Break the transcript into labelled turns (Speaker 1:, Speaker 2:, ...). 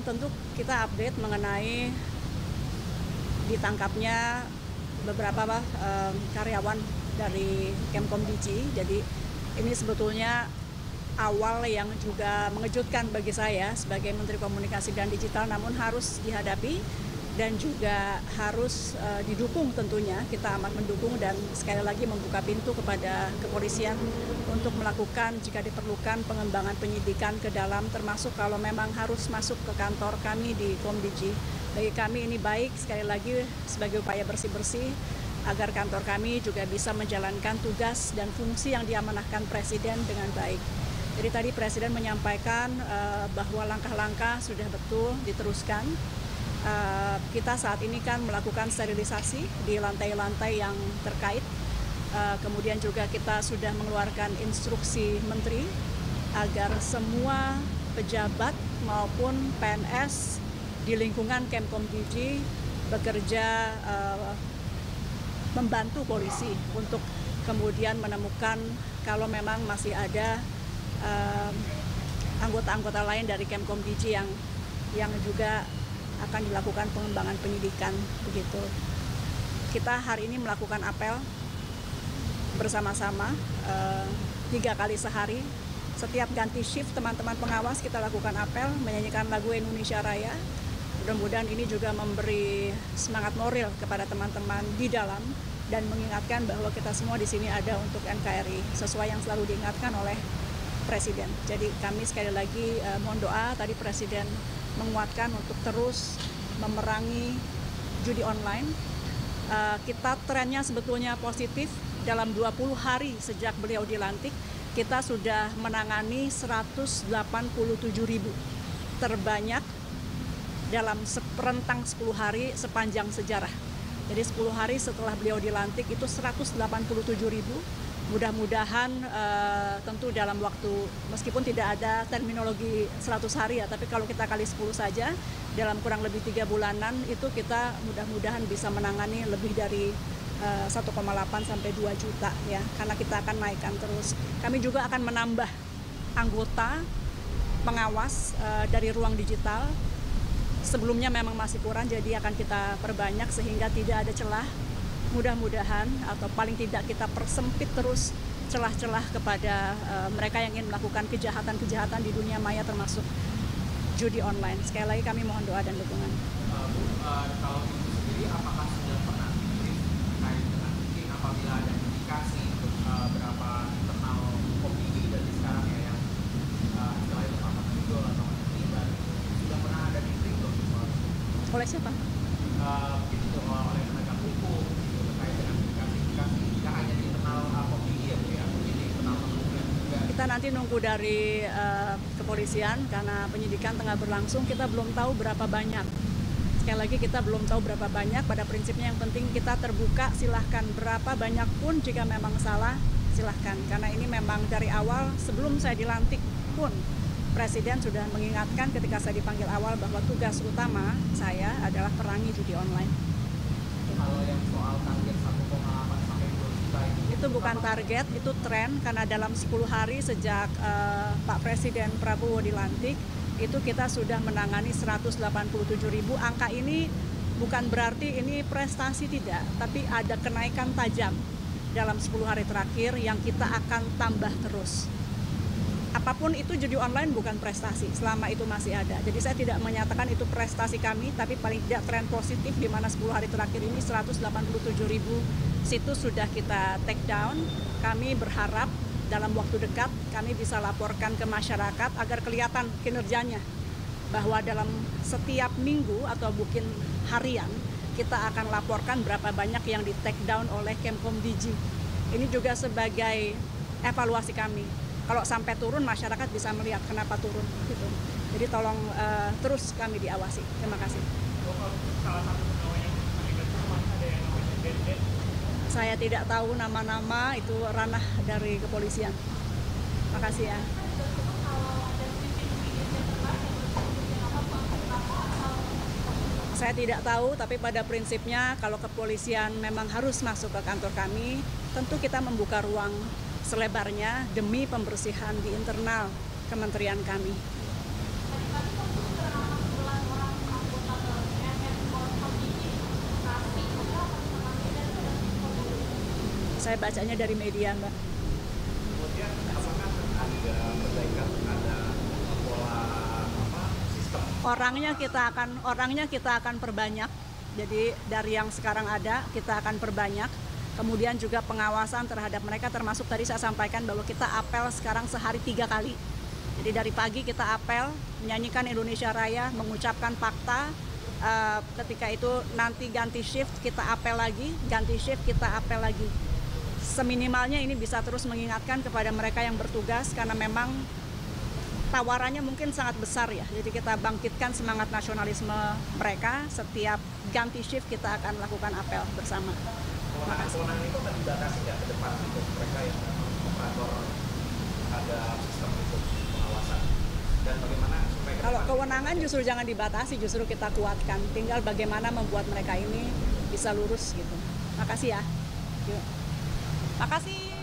Speaker 1: tentu kita update mengenai ditangkapnya beberapa karyawan dari Kemkom.Digi. Jadi ini sebetulnya awal yang juga mengejutkan bagi saya sebagai Menteri Komunikasi dan Digital, namun harus dihadapi dan juga harus didukung tentunya. Kita amat mendukung dan sekali lagi membuka pintu kepada kepolisian untuk melakukan jika diperlukan pengembangan penyidikan ke dalam, termasuk kalau memang harus masuk ke kantor kami di Kom.Digi. Bagi kami ini baik, sekali lagi sebagai upaya bersih-bersih agar kantor kami juga bisa menjalankan tugas dan fungsi yang diamanahkan Presiden dengan baik. Jadi tadi Presiden menyampaikan bahwa langkah-langkah sudah betul diteruskan. Kita saat ini kan melakukan sterilisasi di lantai-lantai yang terkait. Kemudian juga kita sudah mengeluarkan instruksi Menteri agar semua pejabat maupun PNS di lingkungan Kemkom.Digi bekerja membantu polisi untuk kemudian menemukan kalau memang masih ada anggota-anggota lain dari Kemkom.Digi yang juga akan dilakukan pengembangan penyidikan begitu. Kita hari ini melakukan apel bersama-sama 3 kali sehari. Setiap ganti shift teman-teman pengawas kita lakukan apel menyanyikan lagu Indonesia Raya. Mudah-mudahan ini juga memberi semangat moral kepada teman-teman di dalam dan mengingatkan bahwa kita semua di sini ada untuk NKRI sesuai yang selalu diingatkan oleh Presiden. Jadi kami sekali lagi mohon doa, tadi Presiden menguatkan untuk terus memerangi judi online. Kita trennya sebetulnya positif. Dalam 20 hari sejak beliau dilantik, kita sudah menangani 187.000, terbanyak dalam rentang 10 hari sepanjang sejarah. Jadi 10 hari setelah beliau dilantik itu 187.000. Mudah-mudahan tentu dalam waktu, meskipun tidak ada terminologi 100 hari ya, tapi kalau kita kali 10 saja, dalam kurang lebih 3 bulanan itu kita mudah-mudahan bisa menangani lebih dari 1,8 sampai 2 juta ya, karena kita akan naikkan terus. Kami juga akan menambah anggota pengawas dari ruang digital. Sebelumnya memang masih kurang, jadi akan kita perbanyak sehingga tidak ada celah. Mudah-mudahan atau paling tidak kita persempit terus celah-celah kepada mereka yang ingin melakukan kejahatan-kejahatan di dunia maya termasuk judi online. Sekali lagi kami mohon doa dan dukungan.
Speaker 2: Kalau Ibu sendiri apakah sudah pernah dikirim terkait dengan mungkin apabila ada indikasi untuk berapa internal Kom.Digi dari sekarang ya yang istilahnya itu apa Google atau terlibat, sudah pernah ada dikirim belum?
Speaker 1: Oleh siapa?
Speaker 2: Mungkin itu oleh penegak hukum terkait dengan indikasi tidak hanya di internal Kom.Digi ya Bu ya, mungkin di internal kepolisian juga.
Speaker 1: Kita nanti nunggu dari kepolisian karena penyidikan tengah berlangsung, kita belum tahu berapa banyak. Sekali lagi kita belum tahu berapa banyak, pada prinsipnya yang penting kita terbuka, silahkan berapa banyak pun jika memang salah silahkan. Karena ini memang dari awal sebelum saya dilantik pun Presiden sudah mengingatkan ketika saya dipanggil awal bahwa tugas utama saya adalah perangi judi online.
Speaker 2: Kalau yang soal target 1,8 sampai 2 juta
Speaker 1: itu bukan target, itu tren karena dalam 10 hari sejak Pak Presiden Prabowo dilantik itu kita sudah menangani 187.000. Angka ini bukan berarti ini prestasi tidak, tapi ada kenaikan tajam dalam 10 hari terakhir yang kita akan tambah terus. Apapun itu judi online bukan prestasi selama itu masih ada. Jadi saya tidak menyatakan itu prestasi kami, tapi paling tidak tren positif di mana 10 hari terakhir ini 187.000 situs sudah kita take down. Kami berharap dalam waktu dekat kami bisa laporkan ke masyarakat agar kelihatan kinerjanya. Bahwa dalam setiap minggu atau mungkin harian kita akan laporkan berapa banyak yang di take down oleh Kemkom.Digi. Ini juga sebagai evaluasi kami. Kalau sampai turun, masyarakat bisa melihat kenapa turun. Gitu. Jadi tolong terus kami diawasi. Terima kasih.
Speaker 2: Salah satu pegawai yang terlibat itu ada yang namanya Den.
Speaker 1: Saya tidak tahu nama-nama, itu ranah dari kepolisian. Makasih ya. Saya tidak tahu, tapi pada prinsipnya kalau kepolisian memang harus masuk ke kantor kami, tentu kita membuka ruang selebarnya demi pembersihan di internal kementerian kami. Saya bacanya dari media, Mbak.
Speaker 3: Kemudian apakah ada perbaikan, ada pola sistem?
Speaker 1: Orangnya kita akan perbanyak. Jadi dari yang sekarang ada kita akan perbanyak. Kemudian juga pengawasan terhadap mereka, termasuk tadi saya sampaikan bahwa kita apel sekarang sehari 3 kali. Jadi dari pagi kita apel, menyanyikan Indonesia Raya, mengucapkan fakta. Ketika itu nanti ganti shift kita apel lagi, ganti shift kita apel lagi. Seminimalnya ini bisa terus mengingatkan kepada mereka yang bertugas, karena memang tawarannya mungkin sangat besar ya. Jadi kita bangkitkan semangat nasionalisme mereka. Setiap ganti shift kita akan lakukan apel bersama.
Speaker 3: Kewenangan itu akan dibatasi nggak ke depan untuk mereka yang operator ada sistem untuk pengawasan, dan bagaimana supaya
Speaker 1: kalau kewenangan justru jangan dibatasi, justru kita kuatkan. Tinggal bagaimana membuat mereka ini bisa lurus gitu. Makasih ya. Yuk. Makasih.